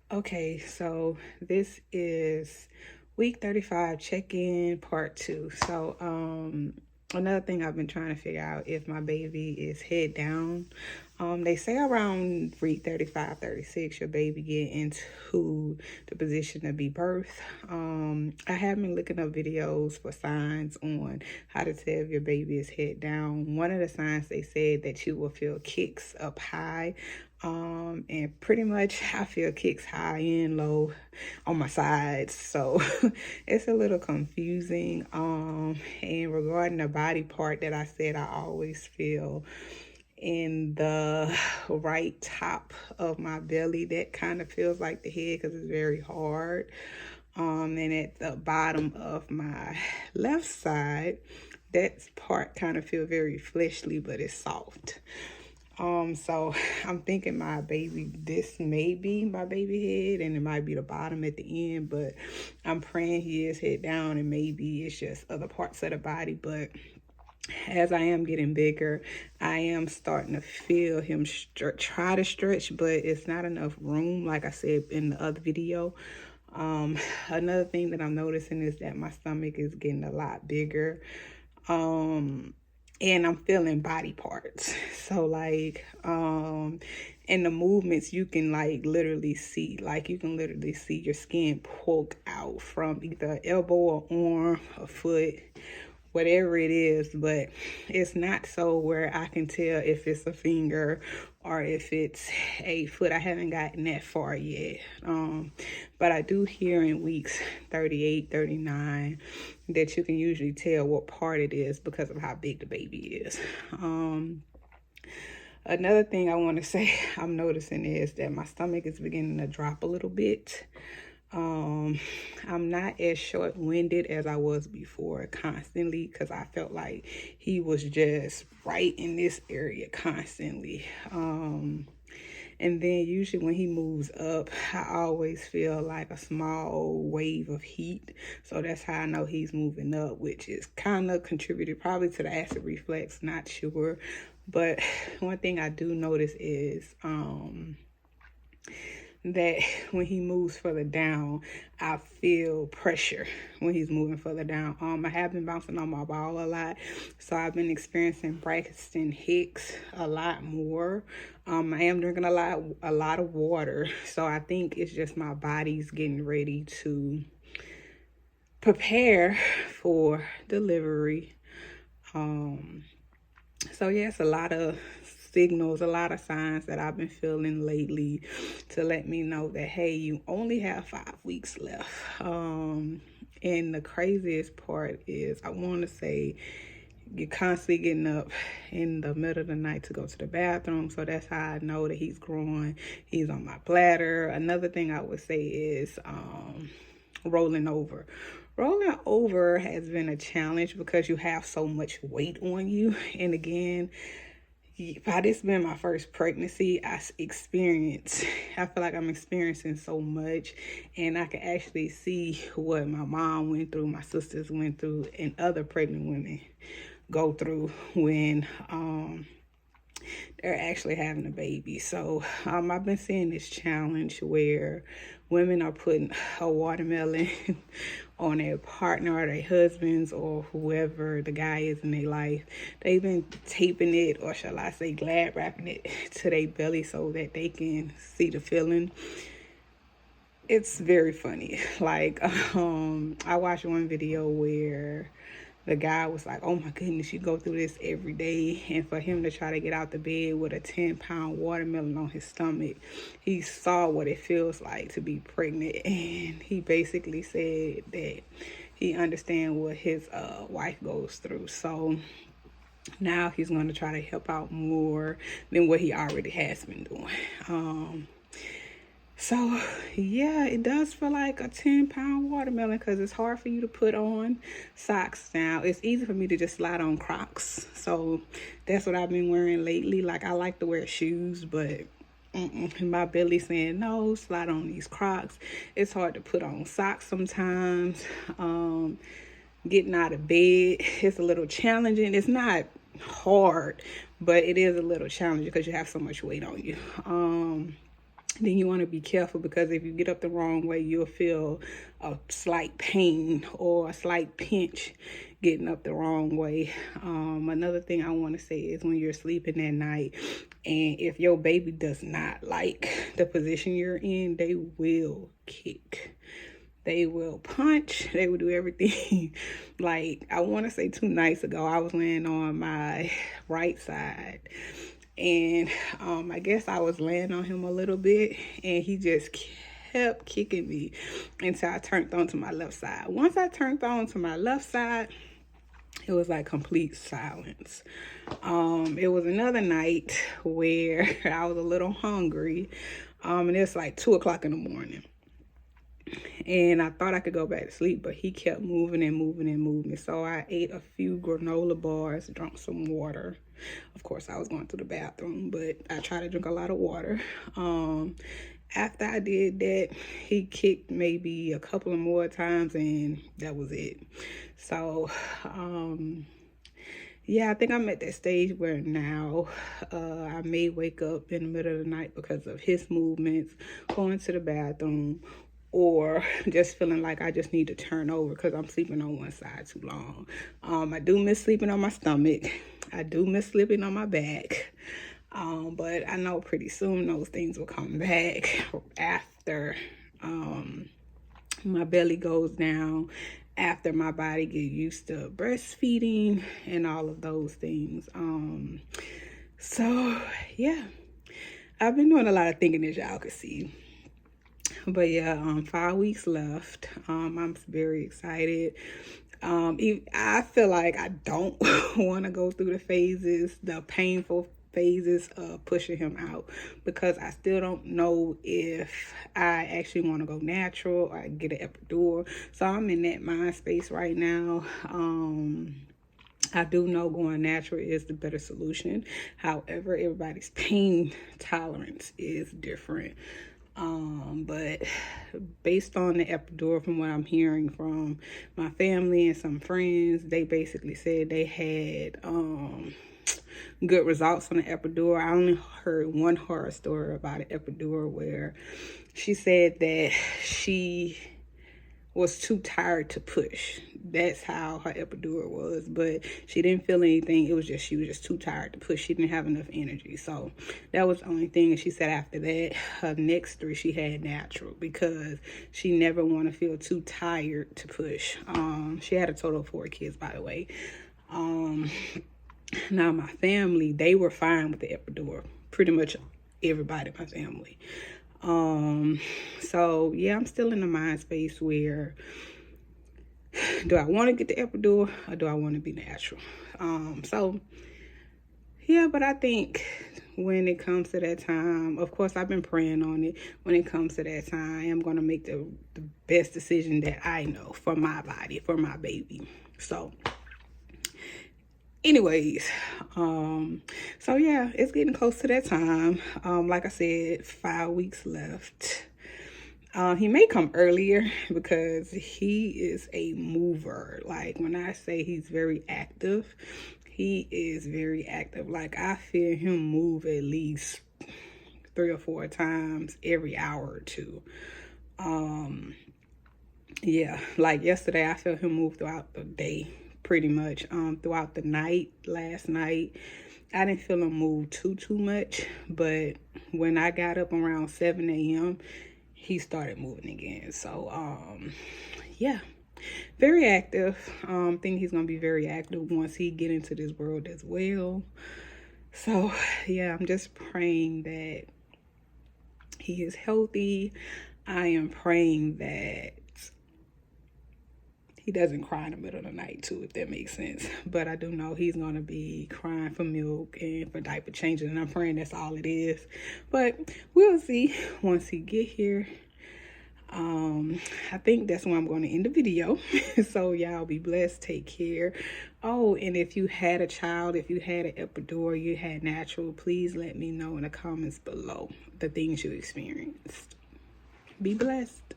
Okay, so this is week 35 check-in part 2. Another thing I've been trying to figure out if my baby is head down. They say around week 35, 36, your baby get into the position to be birthed. I have been looking up videos for signs on how to tell if your baby is head down. One of the signs they said that you will feel kicks up high. And pretty much I feel kicks high and low on my sides. So it's a little confusing. And regarding the body part that I said, I always feel in the right top of my belly, that kind of feels like the head because it's very hard. And at the bottom of my left side, that part kind of feel very fleshly, but it's soft. So I'm thinking this may be my baby head and it might be the bottom at the end, but I'm praying he is head down and maybe it's just other parts of the body. But as I am getting bigger, I am starting to feel him try to stretch, but it's not enough room, like I said in the other video. Another thing that I'm noticing is that my stomach is getting a lot bigger. And I'm feeling body parts. So in the movements you can literally see your skin poke out from either elbow or arm or foot, whatever it is, but it's not so where I can tell if it's a finger or if it's a foot. I haven't gotten that far yet. But I do hear in weeks 38, 39 that you can usually tell what part it is because of how big the baby is. Another thing I want to say I'm noticing is that my stomach is beginning to drop a little bit. I'm not as short-winded as I was before constantly because I felt like he was just right in this area constantly. And then usually when he moves up, I always feel like a small wave of heat. So that's how I know he's moving up, which is kind of contributed probably to the acid reflux, not sure. But one thing I do notice is that when he moves further down, I feel pressure when he's moving further down. I have been bouncing on my ball a lot, so I've been experiencing Braxton Hicks a lot more. I am drinking a lot of water, so I think it's just my body's getting ready to prepare for delivery. So yeah, it's a lot of signals, a lot of signs that I've been feeling lately to let me know that, hey, you only have 5 weeks left. And the craziest part is I want to say you're constantly getting up in the middle of the night to go to the bathroom. So that's how I know that he's growing. He's on my bladder. Another thing I would say is rolling over. Rolling over has been a challenge because you have so much weight on you. And again, by this being my first pregnancy, I feel like I'm experiencing so much, and I can actually see what my mom went through, my sisters went through, and other pregnant women go through when they're actually having a baby. So I've been seeing this challenge where women are putting a watermelon on their partner or their husbands or whoever the guy is in their life. They've been taping it, or shall I say glad wrapping it to their belly so that they can see the feeling. It's very funny. I watched one video where the guy was like, oh my goodness, you go through this every day. And for him to try to get out the bed with a 10-pound watermelon on his stomach, he saw what it feels like to be pregnant. And he basically said that he understands what his wife goes through. So now he's going to try to help out more than what he already has been doing. So, yeah, it does feel like a 10-pound watermelon because it's hard for you to put on socks now. It's easy for me to just slide on Crocs. So, that's what I've been wearing lately. Like, I like to wear shoes, but my belly saying, no, slide on these Crocs. It's hard to put on socks sometimes. Getting out of bed, it's a little challenging. It's not hard, but it is a little challenging because you have so much weight on you. then you want to be careful, because if you get up the wrong way, you'll feel a slight pain or a slight pinch getting up the wrong way. Another thing I want to say is when you're sleeping at night, and if your baby does not like the position you're in, they will kick. They will punch. They will do everything. Like, I want to say 2 nights ago, I was laying on my right side. And I guess I was laying on him a little bit, and he just kept kicking me until I turned onto my left side. Once I turned on to my left side, it was like complete silence. It was another night where I was a little hungry, and it's like 2 o'clock in the morning. And I thought I could go back to sleep, but he kept moving and moving and moving. So I ate a few granola bars, drank some water. Of course, I was going to the bathroom, but I try to drink a lot of water. After I did that, he kicked maybe a couple of more times, and that was it. So, yeah, I think I'm at that stage where now I may wake up in the middle of the night because of his movements, going to the bathroom, or just feeling like I just need to turn over because I'm sleeping on one side too long. I do miss sleeping on my stomach. I do miss sleeping on my back. But I know pretty soon those things will come back after my belly goes down, after my body get used to breastfeeding and all of those things. So yeah, I've been doing a lot of thinking, as y'all can see. But yeah, 5 weeks left. I'm very excited. I feel like I don't want to go through the phases, the painful phases of pushing him out, because I still don't know if I actually want to go natural or get an epidural. So I'm in that mind space right now. I do know going natural is the better solution. However, everybody's pain tolerance is different. But based on the epidural, from what I'm hearing from my family and some friends, they basically said they had good results on the epidural. I only heard one horror story about an epidural where she said that she was too tired to push. That's how her epidural was, but she didn't feel anything. It was just, she was just too tired to push. She didn't have enough energy. So that was the only thing. And she said after that, her next 3 she had natural, because she never want to feel too tired to push. She had a total of 4 kids, by the way. Now my family, they were fine with the epidural. Pretty much everybody in my family. So yeah, I'm still in the mind space where, do I want to get the epidural or do I want to be natural? So yeah, but I think when it comes to that time, of course, I've been praying on it. When it comes to that time, I am going to make the best decision that I know for my body, for my baby. So anyways, so yeah, it's getting close to that time. Like I said, 5 weeks left. He may come earlier because he is a mover. Like, when I say he's very active, he is very active. Like, I feel him move at least 3 or 4 times every hour or two. Yeah, like yesterday, I felt him move throughout the day, pretty much. Throughout the night, last night, I didn't feel him move too much, but when I got up around 7 a.m., he started moving again. So yeah, very active. Think he's gonna be very active once he get into this world as well. So yeah, I'm just praying that he is healthy. I am praying that he doesn't cry in the middle of the night too, if that makes sense. But I do know he's going to be crying for milk and for diaper changes, and I'm praying that's all it is. But we'll see once he get here. I think that's when I'm going to end the video. So y'all be blessed. Take care. Oh, and if you had a child, if you had an epidural, you had natural, please let me know in the comments below the things you experienced. Be blessed.